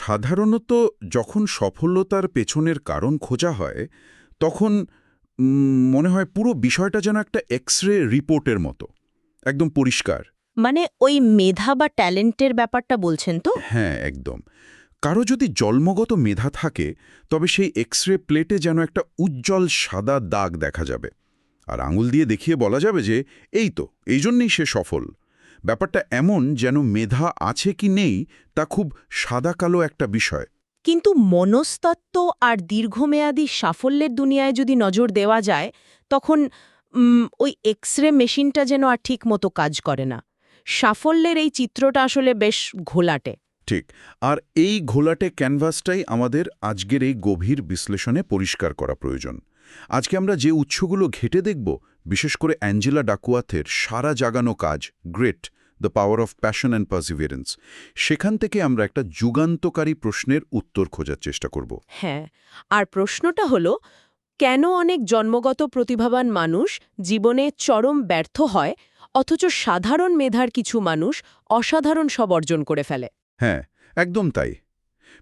সাধারণত যখন সফলতার পেছনের কারণ খোঁজা হয় তখন মনে হয় পুরো বিষয়টা যেন একটা এক্স-রে রিপোর্টের মতো একদম পরিষ্কার। মানে ওই মেধা বা ট্যালেন্টের ব্যাপারটা বলছেন তো? হ্যাঁ, একদম। কারো যদি জন্মগত মেধা থাকে তবে সেই এক্স-রে প্লেটে যেন একটা উজ্জ্বল সাদা দাগ দেখা যাবে, আর আঙুল দিয়ে দেখিয়ে বলা যাবে যে এই তো, এই জন্যেই সে সফল। ব্যাপারটা এমন যেন মেধা আছে কি নেই তা খুব সাদা কালো একটা বিষয়। কিন্তু মনস্তত্ত্ব আর দীর্ঘমেয়াদী সাফল্যের দুনিয়ায় যদি নজর দেওয়া যায় তখন ওই এক্স-রে মেশিনটা যেন আর ঠিক মতো কাজ করে না। সাফল্যের এই চিত্রটা আসলে বেশ ঘোলাটে। ঠিক। আর এই ঘোলাটে ক্যানভাসটাই আমাদের আজকের এই গভীর বিশ্লেষণে পরিষ্কার করা প্রয়োজন। আজকে আমরা যে উৎসগুলো ঘেঁটে দেখব, বিশেষ করে অ্যাঞ্জেলা ডাকওয়ার্থের সারা জাগানো কাজ great, the power of passion and perseverance, সেখান থেকে আমরা একটা যুগান্তকারী প্রশ্নের উত্তর খোঁজার চেষ্টা করব। হ্যাঁ, আর প্রশ্নটা হলো, কেন অনেক জন্মগত প্রতিভাবান মানুষ জীবনে চরম ব্যর্থ হয় অথচ সাধারণ মেধার কিছু মানুষ অসাধারণ সব অর্জন করে ফেলে? হ্যাঁ, একদম তাই।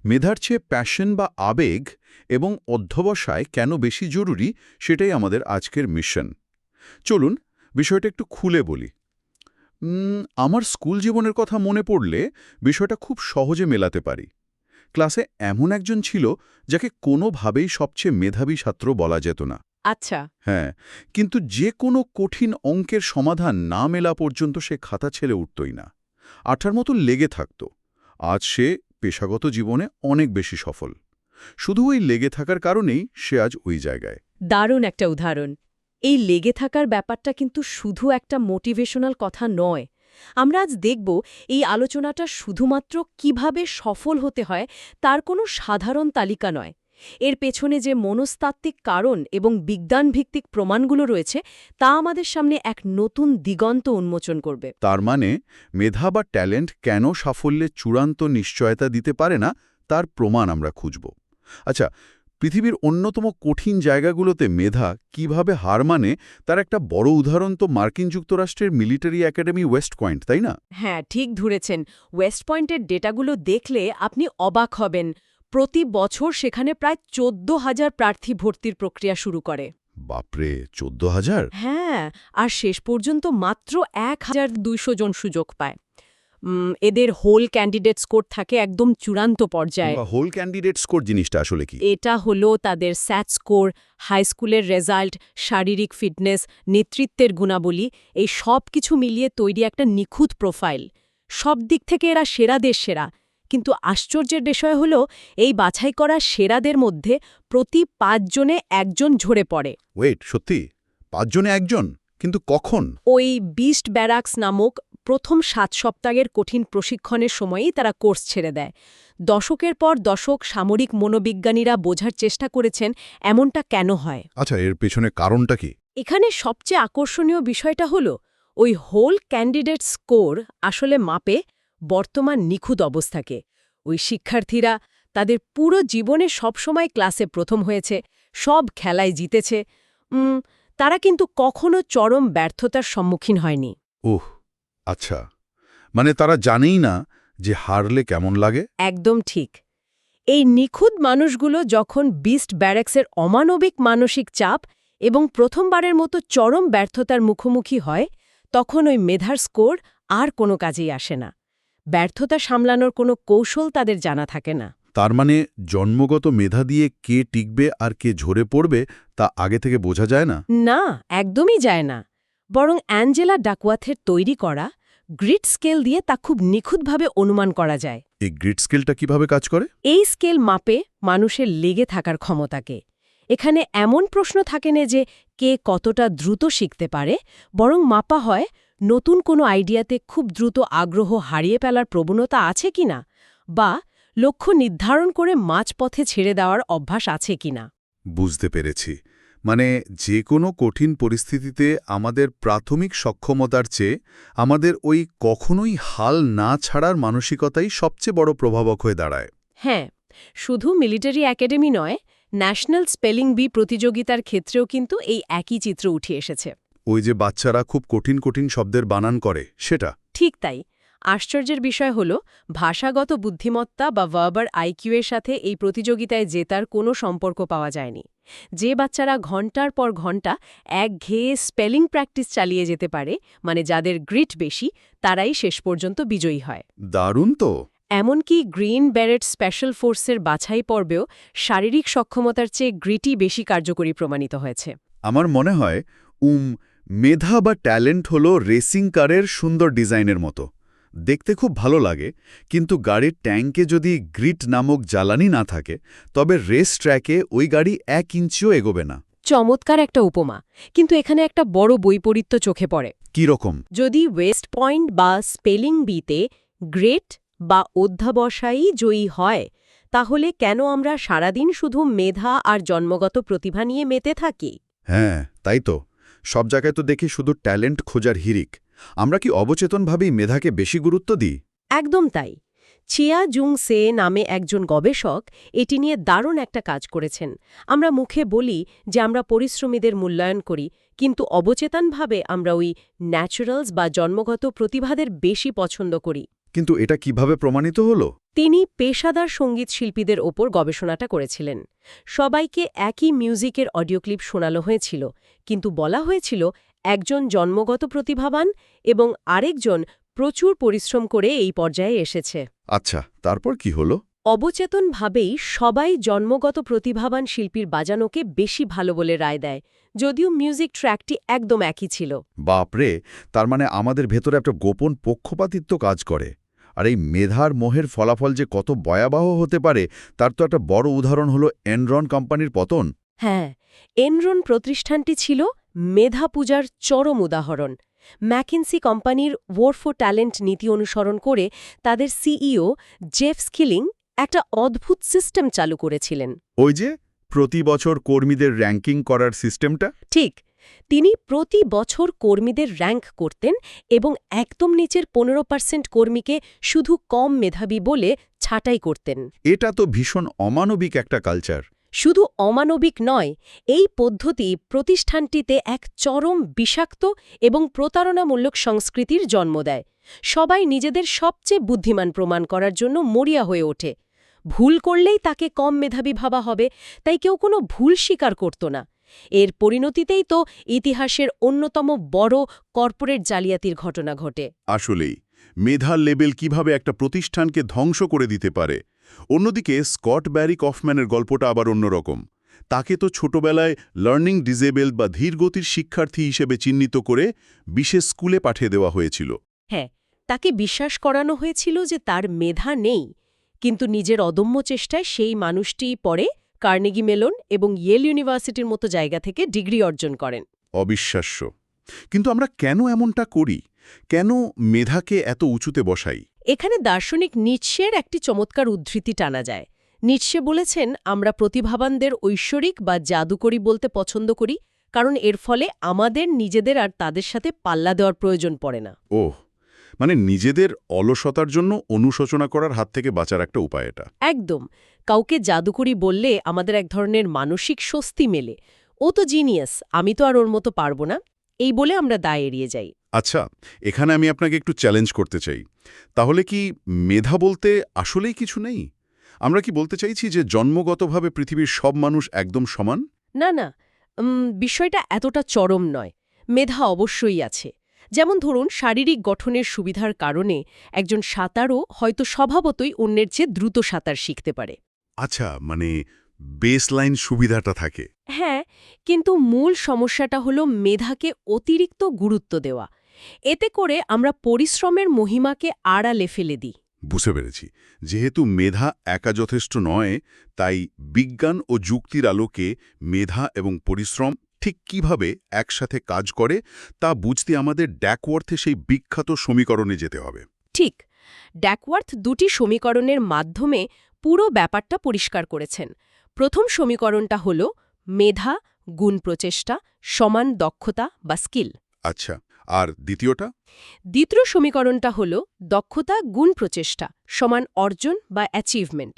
মেধার চেয়ে প্যাশন বা আবেগ এবং অধ্যবসায় কেন বেশি জরুরি, সেটাই আমাদের আজকের মিশন। চলুন বিষয়টা একটু খুলে বলি। আমার স্কুল জীবনের কথা মনে পড়লে বিষয়টা খুব সহজে মেলাতে পারি। ক্লাসে এমন একজন ছিল যাকে কোনোভাবেই সবচেয়ে মেধাবী ছাত্র বলা যেত না। আচ্ছা। হ্যাঁ, কিন্তু যে কোনো কঠিন অঙ্কের সমাধান না মেলা পর্যন্ত সে খাতা ছেড়ে উঠতই না। আঠার মতো লেগে থাকত। আজ সে পেশাগত জীবনে অনেক বেশি সফল। শুধু ওই লেগে থাকার কারণেই সে আজ ওই জায়গায়। দারুণ একটা উদাহরণ। এই লেগে থাকার ব্যাপারটা কিন্তু শুধু একটা মোটিভেশনাল কথা নয়। আমরা আজ দেখব এই আলোচনাটা শুধুমাত্র কিভাবে সফল হতে হয় তার কোনো সাধারণ তালিকা নয়। এর পেছনে যে মনস্তাত্ত্বিক কারণ এবং বিজ্ঞানভিত্তিক প্রমাণগুলো রয়েছে তা আমাদের সামনে এক নতুন দিগন্ত উন্মোচন করবে। তার মানে মেধা বা ট্যালেন্ট কেন সাফল্যের চূড়ান্ত নিশ্চয়তা দিতে পারে না তার প্রমাণ আমরা খুঁজব। আচ্ছা, পৃথিবীর অন্যতম কঠিন জায়গাগুলোতে মেধা কিভাবে হার মানে তার একটা বড় উদাহরণ তো মার্কিন যুক্তরাষ্ট্রের মিলিটারি একাডেমি ওয়েস্ট পয়েন্ট, তাই না? হ্যাঁ, ঠিক ধরেছেন। ওয়েস্ট পয়েন্টের ডেটাগুলো দেখলে আপনি অবাক হবেন। প্রতি বছর সেখানে প্রায় 14,000 প্রার্থী ভর্তির প্রক্রিয়া শুরু করে। বাপরে, 14,000! হ্যাঁ, আর শেষ পর্যন্ত মাত্র 1,200 জন সুযোগ পায়। এদের হোল ক্যান্ডিডেট স্কোর থাকে একদম চূড়ান্ত পর্যায়ে। হোল ক্যান্ডিডেট স্কোর জিনিসটা আসলে কি? এটা হলো তাদের স্যাট স্কোর, হাই স্কুলের রেজাল্ট, শারীরিক ফিটনেস, নেতৃত্বের গুণাবলী, এই সব কিছু মিলিয়ে তৈরি একটা নিখুঁত প্রোফাইল। সব দিক থেকে এরা সেরাদের সেরা। কিন্তু আশ্চর্যের বিষয় হলো এই বাছাই করা সেরাদের মধ্যে প্রতি 5 জনে একজন ঝরে পড়ে। ওয়েট, সত্যি? 5 জনে একজন? কিন্তু কখন? ওই বিস্ট ব্যারাক্স নামক প্রথম 7 সপ্তাহের কঠিন প্রশিক্ষণের সময়ই তারা কোর্স ছেড়ে দেয়। দশকের পর দশক সামরিক মনোবিজ্ঞানীরা বোঝার চেষ্টা করেছেন এমনটা কেন হয়। আচ্ছা, এর পেছনে কারণটা কি? এখানে সবচেয়ে আকর্ষণীয় বিষয়টা হলো ওই হোল ক্যান্ডিডেট স্কোর আসলে মাপে বর্তমান নিখুঁত অবস্থাকে। ওই শিক্ষার্থীরা তাদের পুরো জীবনে সবসময় ক্লাসে প্রথম হয়েছে, সব খেলায় জিতেছে, তারা কিন্তু কখনো চরম ব্যর্থতার সম্মুখীন হয়নি। ওহ, আচ্ছা। মানে তারা জানেই না যে হারলে কেমন লাগে? একদম ঠিক। এই নিখুঁত মানুষগুলো যখন বিস্ট ব্যারাক্সের অমানবিক মানসিক চাপ এবং প্রথমবারের মতো চরম ব্যর্থতার মুখোমুখি হয়, তখন ওই মেধার স্কোর আর কোনো কাজেই আসে না। ব্যর্থতা সামলানোর কোনো কৌশল তাদের জানা থাকে না। তার মানে জন্মগত মেধা দিয়ে কে টিকবে আর কে ঝরে পড়বে তা আগে থেকে বোঝা যায় না? না, একদমই যায় না। বরং অ্যাঞ্জেলা ডাকওয়ার্থের তৈরি করা গ্রিড স্কেল দিয়ে তা খুব নিখুঁতভাবে অনুমান করা যায়। এই গ্রিড স্কেলটা কিভাবে কাজ করে? এই স্কেল মাপে মানুষের লেগে থাকার ক্ষমতাকে। এখানে এমন প্রশ্ন থাকে না যে কে কতটা দ্রুত শিখতে পারে, বরং মাপা হয় নতুন কোনো আইডিয়াতে খুব দ্রুত আগ্রহ হারিয়ে ফেলার প্রবণতা আছে কিনা, বা লক্ষ্য নির্ধারণ করে মাঝপথে ছেড়ে দেওয়ার অভ্যাস আছে কিনা। বুঝতে পেরেছি। মানে যে কোনো কঠিন পরিস্থিতিতে আমাদের প্রাথমিক সক্ষমতার চেয়ে আমাদের ওই কখনোই হাল না ছাড়ার মানসিকতাই সবচেয়ে বড় প্রভাবক হয়ে দাঁড়ায়। হ্যাঁ, শুধু মিলিটারি একাডেমি নয়, ন্যাশনাল স্পেলিং বি প্রতিযোগিতার ক্ষেত্রেও কিন্তু এই একই চিত্র উঠে এসেছে। ওই যে বাচ্চারা খুব কঠিন কঠিন শব্দের বানান করে, সেটা? ঠিক তাই। আশ্চর্যের বিষয় হল ভাষাগত বুদ্ধিমত্তা বা ভার্বাল আইকিউ এর সাথে এই প্রতিযোগিতায় জেতার কোনো সম্পর্ক পাওয়া যায়নি। যে বাচ্চারা ঘন্টার পর ঘন্টা একঘেয়ে স্পেলিং প্র্যাকটিস চালিয়ে যেতে পারে, মানে যাদের গ্রিট বেশি, তারাই শেষ পর্যন্ত বিজয়ী হয়। দারুণ তো। এমনকি গ্রিন ব্যারেট স্পেশাল ফোর্সের বাছাই পর্বেও শারীরিক সক্ষমতার চেয়ে গ্রিটই বেশি কার্যকরী প্রমাণিত হয়েছে। আমার মনে হয় মেধা বা ট্যালেন্ট হলো রেসিং কারের সুন্দর ডিজাইনের মতো। দেখতে খুব ভালো লাগে, কিন্তু গাড়ির ট্যাঙ্কে যদি গ্রিট নামক জ্বালানি না থাকে, তবে রেস ট্র্যাকে ওই গাড়ি 1 ইঞ্চিও এগোবে না। চমৎকার একটা উপমা, কিন্তু এখানে একটা বড় বৈপরীত্য চোখে পড়ে। কি রকম? যদি ওয়েস্ট পয়েন্ট বা স্পেলিং বিতে গ্রেট বা অধ্যাবসায়ী জয়ী হয়, তাহলে কেন আমরা সারাদিন শুধু মেধা আর জন্মগত প্রতিভা নিয়ে মেতে থাকি? হ্যাঁ, তাই তো। সব জায়গায় তো দেখি শুধু ট্যালেন্ট খোঁজার হিড়িক। আমরা কি অবচেতনভাবেই মেধাকে বেশি গুরুত্ব দিই? একদম তাই। চিয়া জুং সে নামে একজন গবেষক এটি নিয়ে দারুণ একটা কাজ করেছেন। আমরা মুখে বলি যে আমরা পরিশ্রমীদের মূল্যায়ন করি, কিন্তু অবচেতনভাবে আমরা ওই ন্যাচারালস বা জন্মগত প্রতিভাদের বেশি পছন্দ করি। কিন্তু এটা কিভাবে প্রমাণিত হলো? তিনি পেশাদার সঙ্গীত শিল্পীদের ওপর গবেষণাটা করেছিলেন। সবাইকে একই মিউজিকের অডিও ক্লিপ শোনানো হয়েছিল, কিন্তু বলা হয়েছিল একজন জন্মগত প্রতিভাবান এবং আরেকজন প্রচুর পরিশ্রম করে এই পর্যায়ে এসেছে। আচ্ছা, তারপর কি হলো? অবচেতনভাবেই সবাই জন্মগত প্রতিভাবান শিল্পীর বাজানোকে বেশি ভালো বলে রায় দেয়, যদিও মিউজিক ট্র্যাকটি একদম একই ছিল। বাপরে, তার মানে আমাদের ভেতরে একটা গোপন পক্ষপাতিত্ব কাজ করে। আর এই মেধার মোহের ফলাফল যে কত ভয়াবহ হতে পারে, তার তো একটা বড় উদাহরণ হলো এনরন কোম্পানির পতন। হ্যাঁ, এনরন প্রতিষ্ঠানটি ছিল মেধা পূজার চরম উদাহরণ। ম্যাকিনসি কোম্পানির ওয়ার ফর ট্যালেন্ট নীতি অনুসরণ করে তাদের সিইও জেফ স্কিলিং একটা অদ্ভুত সিস্টেম চালু করেছিলেন। ওই যে প্রতি বছর কর্মীদের র্যাঙ্কিং করার সিস্টেমটা? ঠিক, তিনি প্রতি বছর কর্মীদের র্যাঙ্ক করতেন এবং একদম নিচের 15% কর্মীকে শুধু কম মেধাবী বলে ছাঁটাই করতেন। এটা তো ভীষণ অমানবিক একটা কালচার। শুধু অমানবিক নয়, এই পদ্ধতি প্রতিষ্ঠানটিতে এক চরম বিষাক্ত এবং প্রতারণামূলক সংস্কৃতির জন্ম দেয়। সবাই নিজেদের সবচেয়ে বুদ্ধিমান প্রমাণ করার জন্য মরিয়া হয়ে ওঠে। ভুল করলেই তাকে কম মেধাবী ভাবা হবে, তাই কেউ কোনো ভুল স্বীকার করত না। এর পরিণতিতেই তো ইতিহাসের অন্যতম বড় কর্পোরেট জালিয়াতির ঘটনা ঘটে। আসলেই, মেধার লেবেল কিভাবে একটা প্রতিষ্ঠানকে ধ্বংস করে দিতে পারে। অন্যদিকে স্কট ব্যারি কফম্যানের গল্পটা আবার অন্যরকম। তাকে তো ছোটবেলায় লার্নিং ডিসেবল বা ধীরগতির শিক্ষার্থী হিসেবে চিহ্নিত করে বিশেষ স্কুলে পাঠিয়ে দেওয়া হয়েছিল। হ্যাঁ, তাকে বিশ্বাস করানো হয়েছিল যে তার মেধা নেই, কিন্তু নিজের অদম্য চেষ্টায় সেই মানুষটিই পরে কার্নেগি মেলন এবং ইয়েল ইউনিভার্সিটির মতো জায়গা থেকে ডিগ্রি অর্জন করেন। অবিশ্বাস্য। কিন্তু আমরা কেন এমনটা করি? কেন মেধাকে এত উঁচুতে বসাই? এখানে দার্শনিক নিৎসের একটি চমৎকার উদ্ধৃতি টানা যায়। নিৎসে বলেছেন, আমরা প্রতিভাবানদের ঐশ্বরিক বা জাদুকরী বলতে পছন্দ করি, কারণ এর ফলে আমাদের নিজেদের আর তাদের সাথে পাল্লা দেওয়ার প্রয়োজন পড়ে না। ওহ, মানে নিজেদের অলসতার জন্য অনুশোচনা করার হাত থেকে বাঁচার একটা উপায় এটা। একদম। কাউকে জাদুকরী বললে আমাদের এক ধরনের মানসিক স্বস্তি মেলে। ও তো জিনিয়াস, আমি তো আর ওর মতো পারব না, এই বলে আমরা দায় এড়িয়ে যাই। আচ্ছা, এখানে আমি আপনাকে একটু চ্যালেঞ্জ করতে চাই। তাহলে কি মেধা বলতে আসলেই কিছু নেই? আমরা কি বলতে চাইছি যে জন্মগতভাবে পৃথিবীর সব মানুষ একদম সমান? না না, বিষয়টা এতটা চরম নয়। মেধা অবশ্যই আছে। যেমন ধরুন, শারীরিক গঠনের সুবিধার কারণে একজন সাঁতারও হয়তো স্বভাবতই অন্যের চেয়ে দ্রুত সাঁতার শিখতে পারে। আচ্ছা, মানে বেসলাইন সুবিধাটা থাকে। হ্যাঁ, কিন্তু মূল সমস্যাটা হলো মেধাকে অতিরিক্ত গুরুত্ব দেওয়া। এতে করে আমরা পরিশ্রমের মহিমাকে আড়ালে ফেলে দিই। বুঝতে পেরেছি। যেহেতু মেধা একা যথেষ্ট নয়, তাই বিজ্ঞান ও যুক্তির আলোকে মেধা এবং পরিশ্রম ঠিক কিভাবে একসাথে কাজ করে তা বুঝতে আমাদের ড্যাকওয়ার্থে সেই বিখ্যাত সমীকরণে যেতে হবে। ঠিক, ড্যাকওয়ার্থ দুটি সমীকরণের মাধ্যমে পুরো ব্যাপারটা পরিষ্কার করেছেন। প্রথম সমীকরণটা হল মেধা গুণ প্রচেষ্টা সমান দক্ষতা বা স্কিল। আচ্ছা, আর দ্বিতীয়টা? দ্বিতীয় সমীকরণটা হল দক্ষতা গুণ প্রচেষ্টা সমান অর্জন বা অ্যাচিভমেন্ট।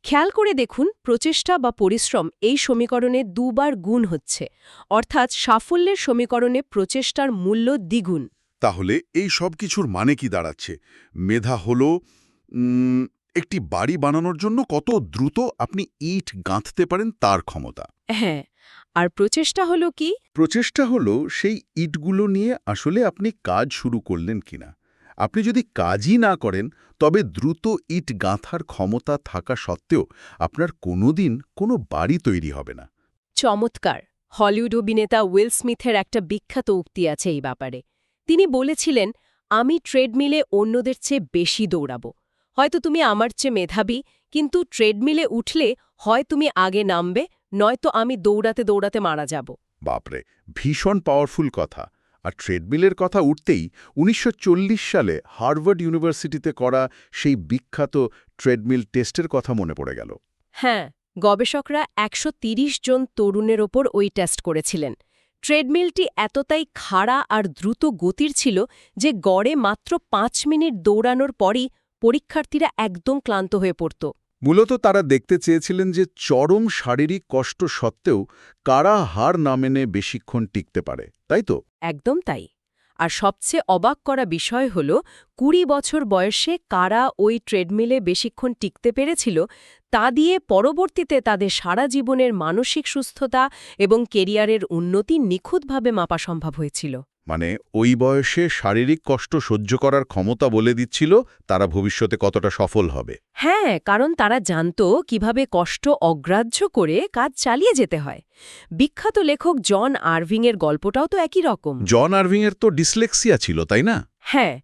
খেয়াল করে দেখুন, প্রচেষ্টা বা পরিশ্রম এই সমীকরণে দুবার গুণ হচ্ছে, অর্থাৎ সাফল্যের সমীকরণে প্রচেষ্টার মূল্য দ্বিগুণ। তাহলে এই সব কিছুর মানে কি দাঁড়াচ্ছে? মেধা হলো একটি বাড়ি বানানোর জন্য কত দ্রুত আপনি ইট গাঁথতে পারেন তার ক্ষমতা। হ্যাঁ, আর প্রচেষ্টা হলো কি? প্রচেষ্টা হলো সেই ইটগুলো নিয়ে আসলে আপনি কাজ শুরু করলেন কিনা। আপনি যদি কাজই না করেন, তবে দ্রুত ইট গাঁথার ক্ষমতা থাকা সত্ত্বেও আপনার কোনোদিন কোনো বাড়ি তৈরি হবে না। চমৎকার! হলিউড অভিনেতা উইল স্মিথের একটা বিখ্যাত উক্তি আছে এই ব্যাপারে। তিনি বলেছিলেন, আমি ট্রেডমিলে অন্যদের চেয়ে বেশি দৌড়াবো। হয়তো তুমি আমার চেয়ে মেধাবী, কিন্তু ট্রেডমিলে উঠলে হয় তুমি আগে নামবে, নয়তো আমি দৌড়াতে দৌড়াতে মারা যাব। বাপরে, ভীষণ পাওয়ারফুল কথা। আর ট্রেডমিলের কথা উঠতেই ১৯৪০ সালে হার্ভার্ড ইউনিভার্সিটিতে করা সেই বিখ্যাত ট্রেডমিল টেস্টের কথা মনে পড়ে গেল। হ্যাঁ, গবেষকরা ১৩০ জন তরুণের ওপর ওই টেস্ট করেছিলেন। ট্রেডমিলটি এতটাই খাড়া আর দ্রুত গতির ছিল যে গড়ে মাত্র ৫ মিনিট দৌড়ানোর পরই পরীক্ষার্থীরা একদম ক্লান্ত হয়ে পড়ত। মূলত তারা দেখতে চেয়েছিলেন যে চরম শারীরিক কষ্ট সত্ত্বেও কারা হার না মেনে বেশিক্ষণ টিকতে পারে, তাই তো? একদম তাই। আর সবচেয়ে অবাক করা বিষয় হল ২০ বছর বয়সে কারা ওই ট্রেডমিলে বেশিক্ষণ টিকতে পেরেছিল, তা দিয়ে পরবর্তীতে তাদের সারা জীবনের মানসিক সুস্থতা এবং কেরিয়ারের উন্নতি নিখুঁতভাবে মাপা সম্ভব হয়েছিল। মানে ওই বয়সে শারীরিক কষ্ট সহ্য করার ক্ষমতা বলে দিচ্ছিল তারা ভবিষ্যতে কতটা সফল হবে। হ্যাঁ, কারণ তারা জানত কিভাবে কষ্ট অগ্রাহ্য করে কাজ চালিয়ে যেতে হয়। বিখ্যাত লেখক জন আরভিংয়ের গল্পটাও তো একই রকম। জন আরভিংয়ের তো ডিসলেক্সিয়া ছিল, তাই না? হ্যাঁ,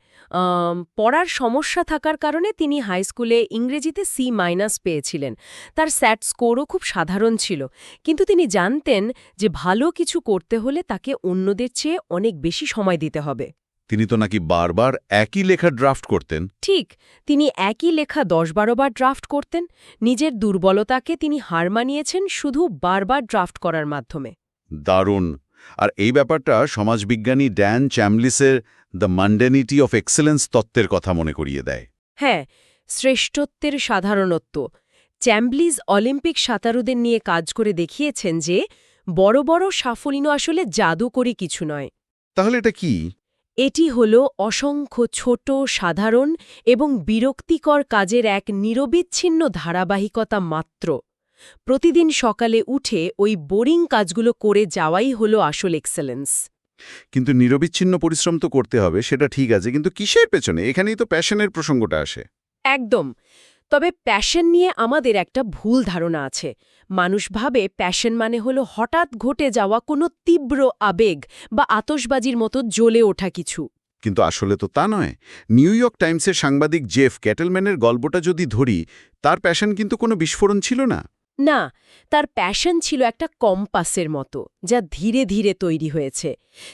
পড়ার সমস্যা থাকার কারণে তিনি হাইস্কুলে ইংরেজিতে C- পেয়েছিলেন। তার স্যাট স্কোরও খুব সাধারণ ছিল, কিন্তু তিনি জানতেন যে ভালো কিছু করতে হলে তাকে অন্যদের চেয়ে অনেক বেশি সময় দিতে হবে। তিনি তো নাকি বারবার একই লেখা ড্রাফট করতেন। ঠিক, তিনি একই লেখা ১০-১২ বার ড্রাফট করতেন। নিজের দুর্বলতাকে তিনি হার মানিয়েছেন শুধু বারবার ড্রাফট করার মাধ্যমে। দারুণ। আর এই ব্যাপারটা সমাজবিজ্ঞানী ড্যান চ্যামলিসের দ্য মান্ডেনিটি অফ এক্সেলেন্স তত্ত্বের কথা মনে করিয়ে দেয়। হ্যাঁ, শ্রেষ্ঠত্বের সাধারণত্ব। চ্যাম্বলিজ অলিম্পিক সাঁতারুদের নিয়ে কাজ করে দেখিয়েছেন যে বড় বড় সাফল্য আসলে জাদুকরী কিছু নয়। তাহলে এটা কি? এটি হল অসংখ্য ছোট, সাধারণ এবং বিরক্তিকর কাজের এক নিরবিচ্ছিন্ন ধারাবাহিকতা মাত্র। প্রতিদিন সকালে উঠে ওই বোরিং কাজগুলো করে যাওয়াই হল আসল এক্সেলেন্স। কিন্তু নিরবিচ্ছিন্ন পরিশ্রম তো করতে হবে, সেটা ঠিক আছে, কিন্তু কিসের পেছনে? এখানেই তো প্যাশনের প্রসঙ্গটা আসে। একদম। তবে প্যাশন নিয়ে আমাদের একটা ভুল ধারণা আছে। মানুষ ভাবে প্যাশন মানে হলো হঠাৎ ঘটে যাওয়া কোনো তীব্র আবেগ বা আতশবাজির মতো জ্বলে ওঠা কিছু। কিন্তু আসলে তো তা নয়। নিউ ইয়র্ক টাইমসের সাংবাদিক জেফ ক্যাটেলম্যানের গল্পটা যদি ধরি, তার প্যাশন কিন্তু কোনো বিস্ফোরণ ছিল না। না, তার প্যাশন ছিল একটা কম্পাসের মতো, যা ধীরে ধীরে তৈরি হয়েছে।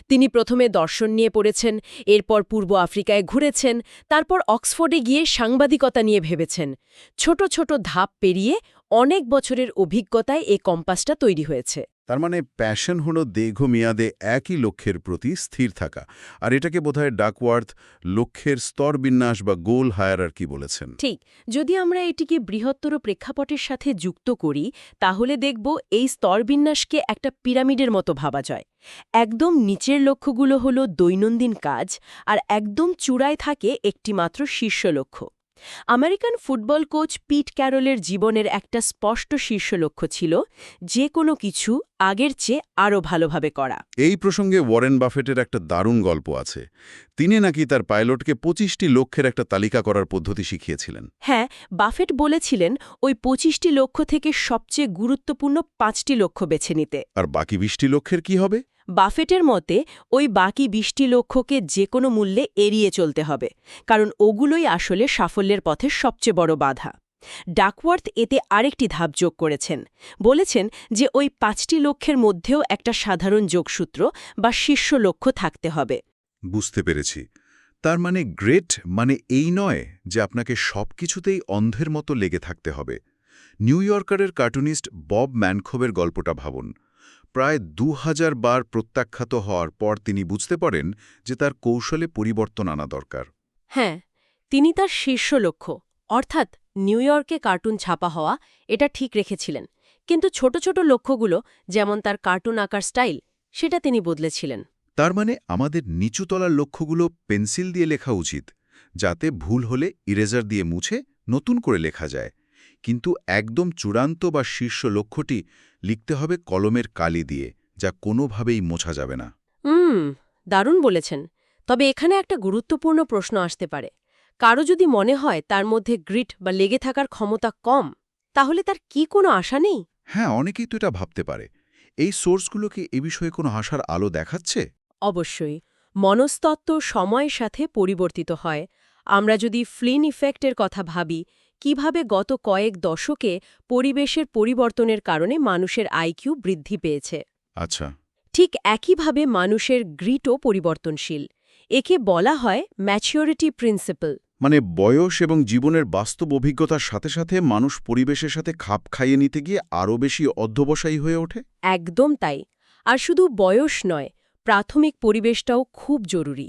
তিনি প্রথমে দর্শন নিয়ে পড়েছেন, এরপর পূর্ব আফ্রিকায় ঘুরেছেন, তারপর অক্সফোর্ডে গিয়ে সাংবাদিকতা নিয়ে ভেবেছেন। ছোট ছোট ধাপ পেরিয়ে অনেক বছরের অভিজ্ঞতায় এই কম্পাসটা তৈরি হয়েছে। তার মানে প্যাশন হলো দীর্ঘমেয়াদে একই লক্ষ্যের প্রতি স্থির থাকা। আর এটাকে বোধহয় ডাকওয়ার্থ লক্ষ্যের স্তরবিন্যাস বা গোল হায়ারার্কি বলেছেন। ঠিক, যদি আমরা এটিকে বৃহত্তর প্রেক্ষাপটের সাথে যুক্ত করি, তাহলে দেখব এই স্তরবিন্যাসকে একটা পিরামিডের মতো ভাবা যায়। একদম নিচের লক্ষ্যগুলো হলো দৈনন্দিন কাজ, আর একদম চূড়ায় থাকে একটি মাত্র শীর্ষ লক্ষ্য। আমেরিকান ফুটবল কোচ পিট ক্যারলের জীবনের একটা স্পষ্ট শীর্ষ লক্ষ্য ছিল যে কোনো কিছু আগের চেয়ে আরও ভালোভাবে করা। এই প্রসঙ্গে ওয়ারেন বাফেটের একটা দারুণ গল্প আছে। তিনি নাকি তার পাইলটকে ২৫টি লক্ষ্যের একটা তালিকা করার পদ্ধতি শিখিয়েছিলেন। হ্যাঁ, বাফেট বলেছিলেন ওই ২৫টি লক্ষ্য থেকে সবচেয়ে গুরুত্বপূর্ণ ৫টি লক্ষ্য বেছে নিতে। আর বাকি ২০টি লক্ষ্যের কি হবে? বাফেটের মতে ওই বাকি ২০টি লক্ষ্যকে যে কোনো মূল্যে এড়িয়ে চলতে হবে, কারণ ওগুলোই আসলে সাফল্যের পথে সবচেয়ে বড় বাধা। ডাকওয়ার্থ এতে আরেকটি ধাপ যোগ করেছেন। বলেছেন যে ওই ৫টি লক্ষ্যের মধ্যেও একটা সাধারণ যোগসূত্র বা শীর্ষ লক্ষ্য থাকতে হবে। বুঝতে পেরেছি। তার মানে গ্রেট মানে এই নয় যে আপনাকে সবকিছুতেই অন্ধের মতো লেগে থাকতে হবে। নিউ ইয়র্কারের কার্টুনিস্ট বব ম্যানখোবের গল্পটা ভাবুন। প্রায় ২০০০ বার প্রত্যাখ্যাত হওয়ার পর তিনি বুঝতে পারেন যে তার কৌশলে পরিবর্তন আনা দরকার। হ্যাঁ, তিনি তার শীর্ষ লক্ষ্য, অর্থাৎ নিউ ইয়র্কে কার্টুন ছাপা হওয়া, এটা ঠিক রেখেছিলেন, কিন্তু ছোট ছোট লক্ষ্যগুলো, যেমন তার কার্টুন আঁকার স্টাইল, সেটা তিনি বদলেছিলেন। তার মানে আমাদের নিচুতলার লক্ষ্যগুলো পেন্সিল দিয়ে লেখা উচিত, যাতে ভুল হলে ইরেজার দিয়ে মুছে নতুন করে লেখা যায়। কিন্তু একদম চূড়ান্ত বা শীর্ষ লক্ষ্যটি লিখতে হবে কলমের কালি দিয়ে, যা কোনোভাবেই মোছা যাবে না। দারুণ বলেছেন। তবে এখানে একটা গুরুত্বপূর্ণ প্রশ্ন আসতে পারে। কারো যদি মনে হয় তার মধ্যে গ্রিট বা লেগে থাকার ক্ষমতা কম, তাহলে তার কি কোনো আশা নেই? হ্যাঁ, অনেকেই তো এটা ভাবতে পারে। এই সোর্সগুলোকে এ বিষয়ে কোনো আশার আলো দেখাচ্ছে? অবশ্যই। মনস্তত্ত্ব সময়ের সাথে পরিবর্তিত হয়। আমরা যদি ফ্লিন ইফেক্টের কথা ভাবি, কিভাবে গত কয়েক দশকে পরিবেশের পরিবর্তনের কারণে মানুষের আইকিউ বৃদ্ধি পেয়েছে, আচ্ছা। ঠিক একইভাবে মানুষের গ্রিটও পরিবর্তনশীল। একে বলা হয় ম্যাচিওরিটি প্রিন্সিপল। মানে বয়স এবং জীবনের বাস্তব অভিজ্ঞতার সাথে সাথে মানুষ পরিবেশের সাথে খাপ খাইয়ে নিতে গিয়ে আরও বেশি অধ্যবসায়ী হয়ে ওঠে? একদম তাই। আর শুধু বয়স নয়, প্রাথমিক পরিবেশটাও খুব জরুরি।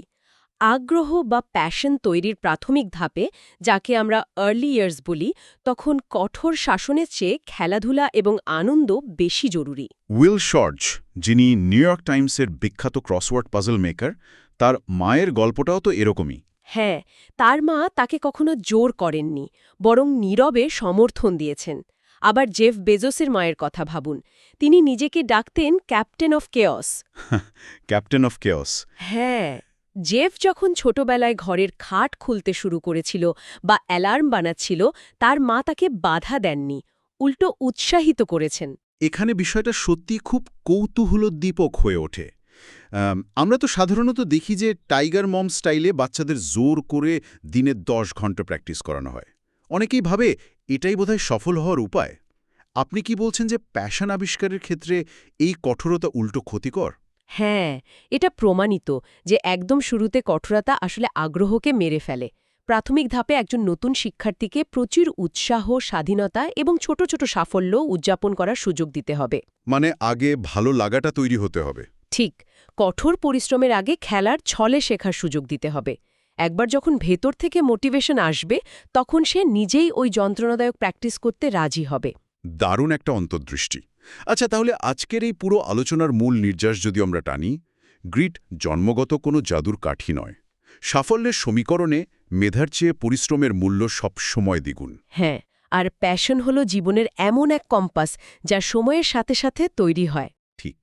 আগ্রহ বা প্যাশন তৈরির প্রাথমিক ধাপে, যাকে আমরা আর্লি ইয়ার্স বলি, তখন কঠোর শাসনের চেয়ে খেলাধুলা এবং আনন্দ বেশি জরুরি। উইল শর্জ, যিনি নিউ ইয়র্ক টাইমসের বিখ্যাত ক্রসওয়ার্ড পাজল মেকার, তার মায়ের গল্পটাও তো এরকমই। হ্যাঁ, তার মা তাকে কখনো জোর করেননি, বরং নীরবে সমর্থন দিয়েছেন। আবার জেফ বেজোসের মায়ের কথা ভাবুন। তিনি নিজেকে ডাকতেন captain of chaos. Captain of chaos. হ্যাঁ, জেফ যখন ছোটবেলায় ঘরের খাট খুলতে শুরু করেছিল বা অ্যালার্ম বানাচ্ছিল, তার মা তাকে বাধা দেননি, উল্টো উৎসাহিত করেছেন। এখানে বিষয়টা সত্যি খুব কৌতূহলোদ্দীপক হয়ে ওঠে। আমরা তো সাধারণত দেখি যে টাইগার মম স্টাইলে বাচ্চাদের জোর করে দিনে 10 ঘন্টা প্র্যাকটিস করানো হয়। অনেকেই ভাবে এটাই বোধহয় সফল হওয়ার উপায়। আপনি কি বলছেন যে প্যাশন আবিষ্কারের ক্ষেত্রে এই কঠোরতা উল্টো ক্ষতিকর? হ্যাঁ, এটা প্রমাণিত যে একদম শুরুতে কঠোরতা আসলে আগ্রহকে মেরে ফেলে। প্রাথমিক ধাপে একজন নতুন শিক্ষার্থীকে প্রচুর উৎসাহ, স্বাধীনতা এবং ছোট ছোট সাফল্য উদযাপন করার সুযোগ দিতে হবে। মানে আগে ভালো লাগাটা তৈরি হতে হবে। ঠিক, কঠোর পরিশ্রমের আগে খেলার ছলে শেখার সুযোগ দিতে হবে। একবার যখন ভেতর থেকে মোটিভেশন আসবে, তখন সে নিজেই ওই যন্ত্রণাদায়ক প্র্যাকটিস করতে রাজি হবে। দারুণ একটা অন্তর্দৃষ্টি। আচ্ছা, তাহলে আজকের এই পুরো আলোচনার মূল নির্যাস যদি আমরা টানি, গ্রিট জন্মগত কোনো জাদুর কাঠি নয়। সাফল্যের সমীকরণে মেধার চেয়ে পরিশ্রমের মূল্য সবসময় দ্বিগুণ। হ্যাঁ, আর প্যাশন হলো জীবনের এমন এক কম্পাস যা সময়ের সাথে সাথে তৈরি হয়। ঠিক।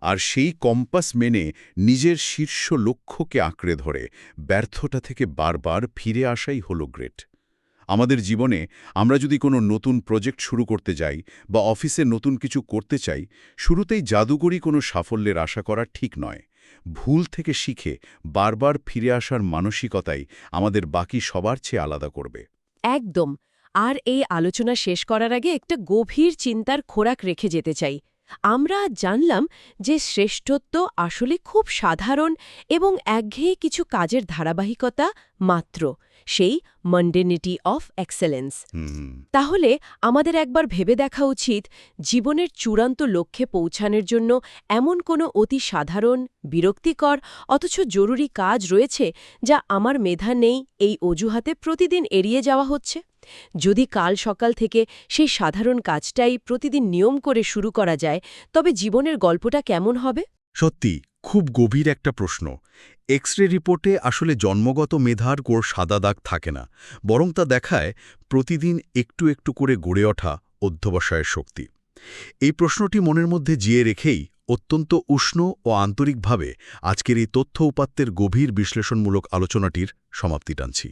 আর সেই কম্পাস মেনে নিজের শীর্ষ লক্ষ্যকে আঁকড়ে ধরে ব্যর্থতা থেকে বারবার ফিরে আসাই হলো গ্রেট। আমাদের জীবনে আমরা যদি কোনো নতুন প্রজেক্ট শুরু করতে যাই বা অফিসে নতুন কিছু করতে চাই, শুরুতেই জাদুকরী কোনো সাফল্যের আশা করা ঠিক নয়। ভুল থেকে শিখে বারবার ফিরে আসার মানসিকতাই আমাদের বাকি সবার চেয়ে আলাদা করবে। একদম। আর এই আলোচনা শেষ করার আগে একটা গভীর চিন্তার খোরাক রেখে যেতে চাই। আমরা আজ জানলাম যে শ্রেষ্ঠত্ব আসলে খুব সাধারণ এবং একঘেয়ে কিছু কাজের ধারাবাহিকতা মাত্র, সেই মন্ডেনিটি অফ এক্সেলেন্স। তাহলে আমাদের একবার ভেবে দেখা উচিত, জীবনের চূড়ান্ত লক্ষ্যে পৌঁছানোর জন্য এমন কোনো অতি সাধারণ, বিরক্তিকর অথচ জরুরি কাজ রয়েছে যা আমার মেধা নেই এই অজুহাতে প্রতিদিন এড়িয়ে যাওয়া হচ্ছে। যদি কাল সকাল থেকে সেই সাধারণ কাজটাই প্রতিদিন নিয়ম করে শুরু করা যায়, তবে জীবনের গল্পটা কেমন হবে? সত্যি খুব গভীর একটা প্রশ্ন। এক্স-রে রিপোর্টে আসলে জন্মগত মেধার কোর সাদা দাগ থাকে না, বরং তা দেখায় প্রতিদিন একটু একটু করে গড়ে ওঠা অধ্যবসায়ের শক্তি। এই প্রশ্নটি মনের মধ্যে জিয়ে রেখেই অত্যন্ত উষ্ণ ও আন্তরিকভাবে আজকের এই তথ্য উপাত্তের গভীর বিশ্লেষণমূলক আলোচনাটির সমাপ্তি টানছি।